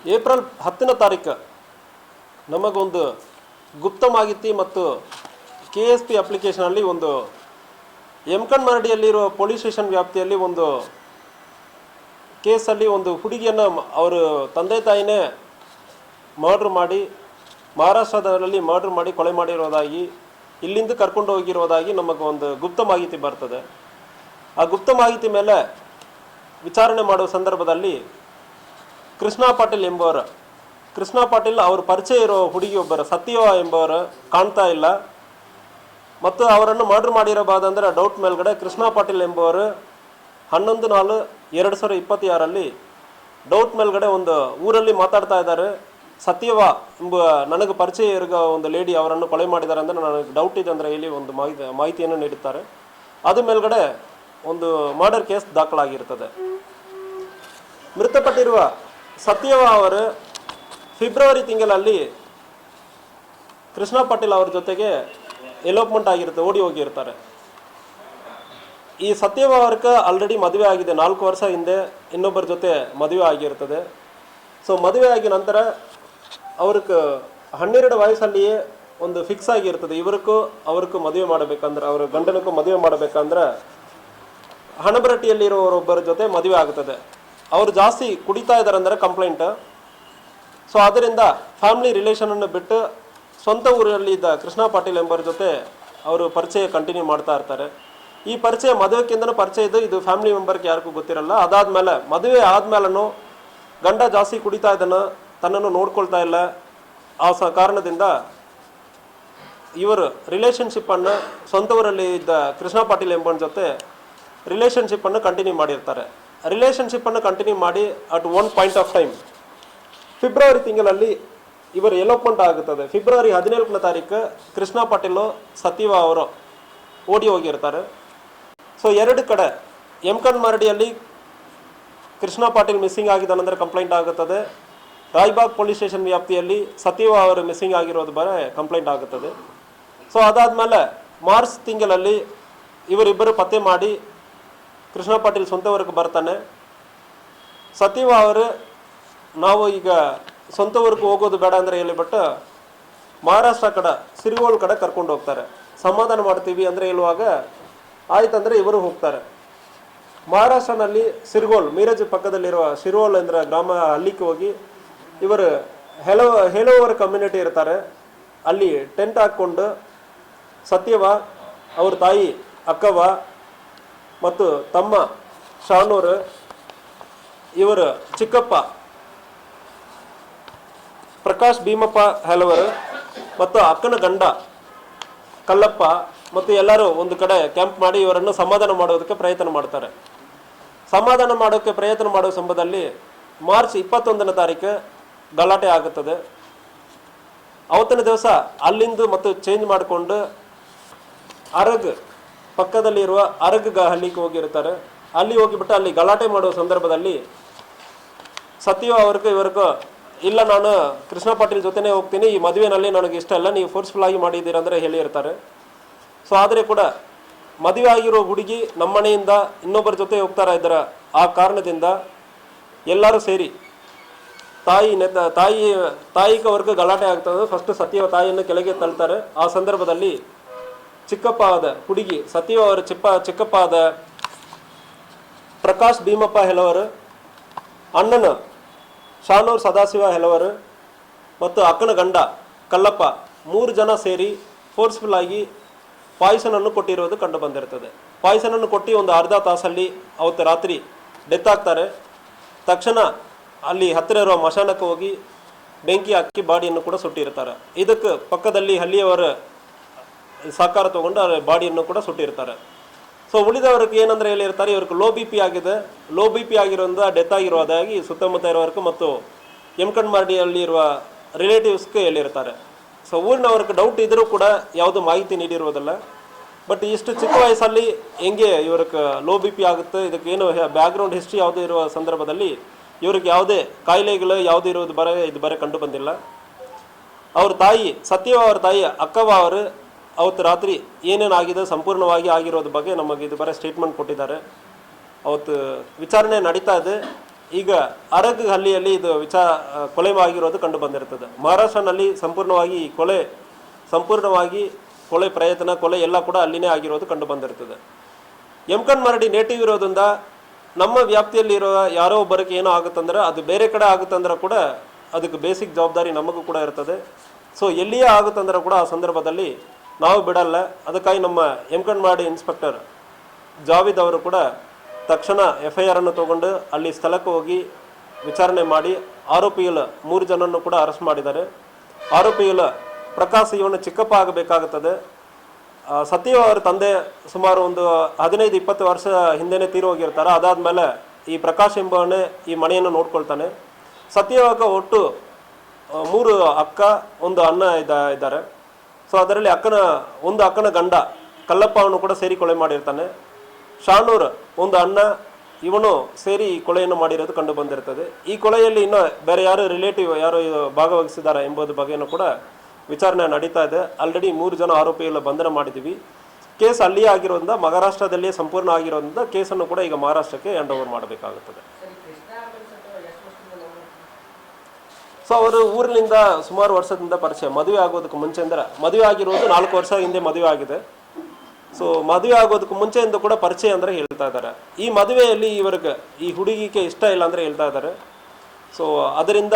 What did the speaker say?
April 10ನೇ ತಾರೀಕು ನಮಗೊಂದು ಗುಪ್ತ ಮಾಹಿತಿ ಮತ್ತು KSP ಅಪ್ಲಿಕೇಶನಲ್ಲಿ ಒಂದು ಯಮಕನಮರಡಿಯಲ್ಲಿರುವ ಪೊಲೀಸ್ ಸ್ಟೇಷನ್ ವ್ಯಾಪ್ತಿಯಲ್ಲಿ ಒಂದು ಕೇಸಲ್ಲಿ ಒಂದು ಹುಡುಗಿಯನ್ನು ಅವರು ತಂದೆ ತಾಯಿನೇ ಮರ್ಡರ್ ಮಾಡಿ ಮಹಾರಾಷ್ಟ್ರದಲ್ಲಿ ಮರ್ಡರ್ ಮಾಡಿ ಕೊಲೆ ಮಾಡಿರೋದಾಗಿ ಇಲ್ಲಿಂದ ಕರ್ಕೊಂಡು ಹೋಗಿರೋದಾಗಿ ನಮಗೆ ಒಂದು ಗುಪ್ತ ಮಾಹಿತಿ ಬರ್ತದೆ. ಆ ಗುಪ್ತ ಮಾಹಿತಿ ಮೇಲೆ ವಿಚಾರಣೆ ಮಾಡುವ ಸಂದರ್ಭದಲ್ಲಿ ಕೃಷ್ಣ ಪಾಟೀಲ್ ಎಂಬುವರು, ಕೃಷ್ಣ ಪಾಟೀಲ್ ಅವ್ರ ಪರಿಚಯ ಇರೋ ಹುಡುಗಿಯೊಬ್ಬರು ಸತ್ಯವ ಎಂಬವರು ಕಾಣ್ತಾ ಇಲ್ಲ ಮತ್ತು ಅವರನ್ನು ಮರ್ಡರ್ ಮಾಡಿರಬಹುದಂದ್ರೆ ಡೌಟ್ ಮೇಲ್ಗಡೆ ಕೃಷ್ಣ ಪಾಟೀಲ್ ಎಂಬುವರು 11/4/2026 ಡೌಟ್ ಮೇಲ್ಗಡೆ ಒಂದು ಊರಲ್ಲಿ ಮಾತಾಡ್ತಾ ಇದ್ದಾರೆ. ಸತ್ಯವ ಎಂಬ ನನಗೆ ಪರಿಚಯ ಇರೋ ಒಂದು ಲೇಡಿ ಅವರನ್ನು ಕೊಲೆ ಮಾಡಿದ್ದಾರೆ ಅಂದರೆ ನನಗೆ ಡೌಟ್ ಇದೆ ಅಂದರೆ ಇಲ್ಲಿ ಒಂದು ಮಾಹಿತಿಯನ್ನು ನೀಡುತ್ತಾರೆ. ಅದು ಮೇಲ್ಗಡೆ ಒಂದು ಮರ್ಡರ್ ಕೇಸ್ ದಾಖಲಾಗಿರ್ತದೆ. ಮೃತಪಟ್ಟಿರುವ ಸತ್ಯವ ಅವರು ಫೆಬ್ರವರಿ ತಿಂಗಳಲ್ಲಿ ಕೃಷ್ಣ ಪಾಟೀಲ್ ಅವ್ರ ಜೊತೆಗೆ ಎಲೋಪ್ಮೆಂಟ್ ಆಗಿರುತ್ತೆ, ಓಡಿ ಹೋಗಿರ್ತಾರೆ. ಈ ಸತ್ಯವ ಅವ್ರಿಗೆ ಆಲ್ರೆಡಿ ಮದುವೆ ಆಗಿದೆ, 4 ವರ್ಷ ಹಿಂದೆ ಇನ್ನೊಬ್ಬರ ಜೊತೆ ಮದುವೆ ಆಗಿರ್ತದೆ. ಸೊ ಮದುವೆ ಆಗಿ ನಂತರ ಅವ್ರಿಗೆ 12 ವಯಸ್ಸಲ್ಲಿಯೇ ಒಂದು ಫಿಕ್ಸ್ ಆಗಿರ್ತದೆ, ಅವ್ರಿಗೂ ಮದುವೆ ಮಾಡಬೇಕಂದ್ರೆ, ಅವ್ರ ಗಂಡನಕ್ಕೂ ಮದುವೆ ಮಾಡಬೇಕಂದ್ರೆ ಹಣಬರಟ್ಟಿಯಲ್ಲಿರೋರೊಬ್ಬರ ಜೊತೆ ಮದುವೆ ಆಗ್ತದೆ. ಅವರು ಜಾಸ್ತಿ ಕುಡಿತಾ ಇದ್ದಾರೆ ಅಂದರೆ ಕಂಪ್ಲೇಂಟ್. ಸೊ ಅದರಿಂದ ಫ್ಯಾಮಿಲಿ ರಿಲೇಷನನ್ನು ಬಿಟ್ಟು ಸ್ವಂತ ಊರಲ್ಲಿ ಇದ್ದ ಕೃಷ್ಣ ಪಾಟೀಲ್ ಎಂಬರ ಜೊತೆ ಅವರು ಪರಿಚಯ ಕಂಟಿನ್ಯೂ ಮಾಡ್ತಾ ಇರ್ತಾರೆ. ಈ ಪರಿಚಯ ಮದುವೆಕ್ಕಿಂತನೂ ಪರಿಚಯ ಇದು ಫ್ಯಾಮಿಲಿ ಮೆಂಬರ್ಗೆ ಯಾರಿಗೂ ಗೊತ್ತಿರಲ್ಲ. ಅದಾದಮೇಲೆ ಮದುವೆ ಆದಮೇಲೂ ಗಂಡ ಜಾಸ್ತಿ ಕುಡಿತಾ ಇದ್ದಾನೆ, ತನ್ನನ್ನು ನೋಡ್ಕೊಳ್ತಾ ಇಲ್ಲ. ಆ ಕಾರಣದಿಂದ ಇವರು ರಿಲೇಷನ್ಶಿಪ್ಪನ್ನು ಸ್ವಂತ ಊರಲ್ಲಿ ಇದ್ದ ಕೃಷ್ಣ ಪಾಟೀಲ್ ಎಂಬನ ಜೊತೆ ರಿಲೇಷನ್ಶಿಪ್ಪನ್ನು ಕಂಟಿನ್ಯೂ ಮಾಡಿರ್ತಾರೆ. ರಿಲೇಷನ್ಶಿಪ್ಪನ್ನು ಕಂಟಿನ್ಯೂ ಮಾಡಿ at one point of time February ತಿಂಗಳಲ್ಲಿ ಇವರು ಎಲೋಪ್ಮೆಂಟ್ ಆಗುತ್ತದೆ. ಫೆಬ್ರವರಿ 14ನೇ ತಾರೀಕು ಕೃಷ್ಣ ಪಾಟೀಲು ಸತ್ಯವ ಅವರು ಓಡಿ ಹೋಗಿರ್ತಾರೆ. ಸೊ 2 ಕಡೆ ಯಮಕನಮರಡಿಯಲ್ಲಿ ಕೃಷ್ಣ ಪಾಟೀಲ್ ಮಿಸ್ಸಿಂಗ್ ಆಗಿದ್ದಾನಂದರೆ ಕಂಪ್ಲೇಂಟ್ ಆಗುತ್ತದೆ. ರಾಯಬಾಗ್ ಪೊಲೀಸ್ ಸ್ಟೇಷನ್ ವ್ಯಾಪ್ತಿಯಲ್ಲಿ ಸತ್ಯವ ಅವರು ಮಿಸ್ಸಿಂಗ್ ಆಗಿರೋದು ಕಂಪ್ಲೇಂಟ್ ಆಗುತ್ತದೆ. ಸೊ ಅದಾದಮೇಲೆ ಮಾರ್ಚ್ ತಿಂಗಳಲ್ಲಿ ಇವರಿಬ್ಬರು ಪತ್ತೆ ಮಾಡಿ ಕೃಷ್ಣ ಪಾಟೀಲ್ ಸ್ವಂತ ಊರಿಗೆ ಬರ್ತಾನೆ. ಸತ್ಯವ ಅವರು ನಾವು ಈಗ ಸ್ವಂತ ಊರಿಗೆ ಹೋಗೋದು ಬೇಡ ಅಂದರೆ ಹೇಳಿಬಿಟ್ಟು ಮಹಾರಾಷ್ಟ್ರ ಕಡೆ ಸಿರ್ಗೋಲ್ ಕಡೆ ಕರ್ಕೊಂಡು ಹೋಗ್ತಾರೆ. ಸಮಾಧಾನ ಮಾಡ್ತೀವಿ ಅಂದರೆ ಹೇಳುವಾಗ ಆಯ್ತಂದರೆ ಇವರು ಹೋಗ್ತಾರೆ. ಮಹಾರಾಷ್ಟ್ರನಲ್ಲಿ ಸಿರ್ಗೋಲ್, ಮೀರಜ್ ಪಕ್ಕದಲ್ಲಿರುವ ಸಿರ್ಗೋಲ್ ಅಂದರೆ ಗ್ರಾಮ, ಹಳ್ಳಿಗೆ ಹೋಗಿ ಇವರು ಹೇಳುವವರ ಕಮ್ಯುನಿಟಿ ಇರ್ತಾರೆ. ಅಲ್ಲಿ ಟೆಂಟ್ ಹಾಕ್ಕೊಂಡು ಸತ್ಯವ, ಅವ್ರ ತಾಯಿ ಅಕ್ಕವ್ವ ಮತ್ತು ತಮ್ಮ ಶಾನೂರು, ಇವರು ಚಿಕ್ಕಪ್ಪ ಪ್ರಕಾಶ್ ಭೀಮಪ್ಪ ಹೇಳುವರು ಮತ್ತು ಅಕ್ಕನ ಗಂಡ ಕಲ್ಲಪ್ಪ ಮತ್ತು ಎಲ್ಲರೂ ಒಂದು ಕಡೆ ಕ್ಯಾಂಪ್ ಮಾಡಿ ಇವರನ್ನು ಸಮಾಧಾನ ಮಾಡೋದಕ್ಕೆ ಪ್ರಯತ್ನ ಮಾಡ್ತಾರೆ. ಸಮಾಧಾನ ಮಾಡೋಕ್ಕೆ ಪ್ರಯತ್ನ ಮಾಡುವ ಸಂದರ್ಭದಲ್ಲಿ ಮಾರ್ಚ್ 21ನೇ ತಾರೀಕು ಗಲಾಟೆ ಆಗುತ್ತದೆ. ಅವತ್ತಿನ ದಿವಸ ಅಲ್ಲಿಂದ ಮತ್ತು ಚೇಂಜ್ ಮಾಡಿಕೊಂಡು ಅರಗ್ ಪಕ್ಕದಲ್ಲಿರುವ ಅರಗ್ ಹಳ್ಳಿಗೆ ಹೋಗಿರ್ತಾರೆ. ಅಲ್ಲಿ ಹೋಗಿಬಿಟ್ಟು ಅಲ್ಲಿ ಗಲಾಟೆ ಮಾಡುವ ಸಂದರ್ಭದಲ್ಲಿ ಸತ್ಯವ ಇವ್ರಿಗೂ ಇಲ್ಲ, ನಾನು ಕೃಷ್ಣ ಪಾಟೀಲ್ ಜೊತೆನೇ ಹೋಗ್ತೀನಿ, ಈ ಮದುವೆನಲ್ಲಿ ನನಗೆ ಇಷ್ಟ ಇಲ್ಲ, ನೀವು ಫೋರ್ಸ್ಫುಲ್ ಆಗಿ ಮಾಡಿದ್ದೀರ ಅಂದರೆ ಹೇಳಿರ್ತಾರೆ. ಸೊ ಆದರೆ ಕೂಡ ಮದುವೆ ಆಗಿರೋ ಹುಡುಗಿ ನಮ್ಮನೆಯಿಂದ ಇನ್ನೊಬ್ಬರ ಜೊತೆ ಹೋಗ್ತಾರ ಇದ್ದಾರೆ. ಆ ಕಾರಣದಿಂದ ಎಲ್ಲರೂ ಸೇರಿ ತಾಯಿಗೆ ಅವ್ರಿಗೆ ಗಲಾಟೆ ಆಗ್ತದೆ. ಫಸ್ಟ್ ಸತ್ಯವ ತಾಯಿಯನ್ನು ಕೆಳಗೆ ತಳ್ತಾರೆ. ಆ ಸಂದರ್ಭದಲ್ಲಿ ಚಿಕ್ಕಪ್ಪ ಆದ ಹುಡುಗಿ ಸತ್ಯವ ಅವರ ಚಿಕ್ಕಪ್ಪ ಆದ ಪ್ರಕಾಶ್ ಭೀಮಪ್ಪ ಹೇಳುವರು, ಅಣ್ಣನ ಶಾನೂರ್ ಸದಾಶಿವ ಹೇಳುವರು ಮತ್ತು ಅಕ್ಕನ ಗಂಡ ಕಲ್ಲಪ್ಪ 3 ಜನ ಸೇರಿ ಫೋರ್ಸ್ಫುಲ್ ಆಗಿ ಪಾಯ್ಸನನ್ನು ಕೊಟ್ಟಿರೋದು ಕಂಡು ಬಂದಿರ್ತದೆ. ಪಾಯ್ಸನನ್ನು ಕೊಟ್ಟು ಒಂದು ಅರ್ಧ ತಾಸಲ್ಲಿ ಅವತ್ತು ರಾತ್ರಿ ಡೆತ್ ಆಗ್ತಾರೆ. ತಕ್ಷಣ ಅಲ್ಲಿ ಹತ್ತಿರ ಇರುವ ಮಶಾನಕ್ಕೆ ಹೋಗಿ ಬೆಂಕಿ ಹಾಕಿ ಬಾಡಿಯನ್ನು ಕೂಡ ಸುಟ್ಟಿರ್ತಾರೆ. ಇದಕ್ಕೆ ಪಕ್ಕದಲ್ಲಿ ಹಳ್ಳಿಯವರ ಸಹಕಾರ ತಗೊಂಡು ಬಾಡಿಯನ್ನು ಕೂಡ ಸುಟ್ಟಿರ್ತಾರೆ. ಸೊ ಉಳಿದವ್ರಿಗೆ ಏನಂದ್ರೆ ಹೇಳಿರ್ತಾರೆ, ಇವ್ರಿಗೆ ಲೋ ಬಿ ಪಿ ಆಗಿದೆ, ಲೋ ಬಿ ಪಿ ಆಗಿರೋದ್ರಿಂದ ಡೆತ್ ಆಗಿರೋದಾಗಿ ಸುತ್ತಮುತ್ತ ಇರೋವರೆಗೂ ಮತ್ತು ಯಮಕನಮರಡಿಯಲ್ಲಿ ಇರುವ ರಿಲೇಟಿವ್ಸ್ಗೆ ಹೇಳಿರ್ತಾರೆ. ಸೊ ಊರಿನವ್ರಿಗೆ ಡೌಟ್ ಇದ್ರೂ ಕೂಡ ಯಾವುದು ಮಾಹಿತಿ ನೀಡಿರುವುದಿಲ್ಲ. ಬಟ್ ಇಷ್ಟು ಚಿಕ್ಕ ವಯಸ್ಸಲ್ಲಿ ಹೆಂಗೆ ಇವ್ರಿಗೆ ಲೋ ಬಿ ಪಿ ಆಗುತ್ತೆ, ಇದಕ್ಕೇನು ಬ್ಯಾಕ್ಗ್ರೌಂಡ್ ಹಿಸ್ಟ್ರಿ ಯಾವುದೇ ಇರುವ ಸಂದರ್ಭದಲ್ಲಿ ಇವ್ರಿಗೆ ಯಾವುದೇ ಕಾಯಿಲೆಗಳು ಯಾವುದೇ ಇರೋದು ಬರ ಕಂಡು ಬಂದಿಲ್ಲ. ಅವ್ರ ತಾಯಿ ಸತ್ಯವ ಅವ್ರ ತಾಯಿ ಅಕ್ಕವ್ವ ಅವರು ಅವತ್ತು ರಾತ್ರಿ ಏನೇನಾಗಿದೆ ಸಂಪೂರ್ಣವಾಗಿ ಆಗಿರೋದ್ರ ಬಗ್ಗೆ ನಮಗೆ ಇದು ಸ್ಟೇಟ್ಮೆಂಟ್ ಕೊಟ್ಟಿದ್ದಾರೆ. ಅವತ್ತು ವಿಚಾರಣೆ ನಡೀತಾ ಇದೆ. ಈಗ ಅರಗ್ ಹಳ್ಳಿಯಲ್ಲಿ ಇದು ಕೊಲೆ ಆಗಿರೋದು ಕಂಡು ಬಂದಿರ್ತದೆ. ಮಹಾರಾಷ್ಟ್ರನಲ್ಲಿ ಸಂಪೂರ್ಣವಾಗಿ ಕೊಲೆ ಪ್ರಯತ್ನ, ಕೊಲೆ ಎಲ್ಲ ಕೂಡ ಅಲ್ಲಿನೇ ಆಗಿರೋದು ಕಂಡು ಬಂದಿರ್ತದೆ. ಎಮ್ಕನ್ ಮರಡಿ ನೇಟಿವ್ ಇರೋದ್ರಿಂದ ನಮ್ಮ ವ್ಯಾಪ್ತಿಯಲ್ಲಿ ಇರೋ ಯಾರೋ ಒಬ್ಬರಿಗೆ ಏನೋ ಆಗುತ್ತಂದ್ರೆ ಅದು ಬೇರೆ ಕಡೆ ಆಗುತ್ತಂದ್ರೆ ಕೂಡ ಅದಕ್ಕೆ ಬೇಸಿಕ್ ಜವಾಬ್ದಾರಿ ನಮಗೂ ಕೂಡ ಇರ್ತದೆ. ಸೊ ಎಲ್ಲಿಯೇ ಆಗುತ್ತಂದ್ರೆ ಕೂಡ ಆ ಸಂದರ್ಭದಲ್ಲಿ ನಾವು ಬಿಡಲ್ಲ. ಅದಕ್ಕಾಗಿ ನಮ್ಮ ಎಮ್ಕನ್ ಮರಡಿ ಇನ್ಸ್ಪೆಕ್ಟರ್ ಜಾವಿದ್ ಅವರು ಕೂಡ ತಕ್ಷಣ FIR ಅನ್ನು ತಗೊಂಡು ಅಲ್ಲಿ ಸ್ಥಳಕ್ಕೆ ಹೋಗಿ ವಿಚಾರಣೆ ಮಾಡಿ ಆರೋಪಿಗಳ 3 ಜನನ್ನು ಕೂಡ ಅರೆಸ್ಟ್ ಮಾಡಿದ್ದಾರೆ. ಆರೋಪಿಗಳ ಪ್ರಕಾಶ್ ಇವನು ಚಿಕ್ಕಪ್ಪ ಆಗಬೇಕಾಗುತ್ತದೆ. ಸತ್ಯ ಅವರ ತಂದೆ ಸುಮಾರು ಒಂದು 15-20 ವರ್ಷ ಹಿಂದೆನೇ ತೀರಿ ಹೋಗಿರ್ತಾರೆ. ಅದಾದಮೇಲೆ ಈ ಪ್ರಕಾಶ್ ಎಂಬವನೇ ಈ ಮನೆಯನ್ನು ನೋಡ್ಕೊಳ್ತಾನೆ. ಸತ್ಯವಾಗ ಒಟ್ಟು 3 ಅಕ್ಕ, 1 ಅಣ್ಣ ಇದ್ದಾರೆ. ಸೊ ಅದರಲ್ಲಿ ಒಂದು ಅಕ್ಕನ ಗಂಡ ಕಲ್ಲಪ್ಪ ಅವನು ಕೂಡ ಸೇರಿ ಕೊಲೆ ಮಾಡಿರ್ತಾನೆ. ಶಾನೂರ್ ಒಂದು ಅಣ್ಣ, ಇವನು ಸೇರಿ ಈ ಕೊಲೆಯನ್ನು ಮಾಡಿರೋದು ಕಂಡು ಬಂದಿರ್ತದೆ. ಈ ಕೊಲೆಯಲ್ಲಿ ಇನ್ನೂ ಬೇರೆ ಯಾರು ರಿಲೇಟಿವ್ ಯಾರು ಭಾಗವಹಿಸಿದ್ದಾರೆ ಎಂಬುದು ಬಗ್ಗೆಯೂ ಕೂಡ ವಿಚಾರಣೆ ನಡೀತಾ ಇದೆ. ಆಲ್ರೆಡಿ 3 ಜನ ಆರೋಪಿಗಳ ಬಂಧನ ಮಾಡಿದ್ದೀವಿ. ಕೇಸ್ ಅಲ್ಲಿಯೇ ಆಗಿರೋದ್ರಿಂದ, ಮಹಾರಾಷ್ಟ್ರದಲ್ಲಿಯೇ ಸಂಪೂರ್ಣ ಆಗಿರೋದ್ರಿಂದ ಕೇಸನ್ನು ಕೂಡ ಈಗ ಮಹಾರಾಷ್ಟ್ರಕ್ಕೆ ಹ್ಯಾಂಡ್ ಓವರ್ ಮಾಡಬೇಕಾಗುತ್ತದೆ. ಸೊ ಅವರು ಊರಿನಿಂದ ಸುಮಾರು ವರ್ಷದಿಂದ ಪರಿಚಯ, ಮದುವೆ ಆಗೋದಕ್ಕೆ ಮುಂಚೆ ಅಂದರೆ ಮದುವೆ ಆಗಿರೋದು 4 ವರ್ಷ ಹಿಂದೆ ಮದುವೆ ಆಗಿದೆ. ಸೊ ಮದುವೆ ಆಗೋದಕ್ಕೆ ಮುಂಚೆಯಿಂದ ಕೂಡ ಪರಿಚಯ ಅಂದರೆ ಹೇಳ್ತಾ ಇದ್ದಾರೆ. ಈ ಮದುವೆಯಲ್ಲಿ ಈ ಹುಡುಗಿಗೆ ಇಷ್ಟ ಇಲ್ಲ ಅಂದರೆ ಹೇಳ್ತಾ ಇದ್ದಾರೆ. ಸೊ ಅದರಿಂದ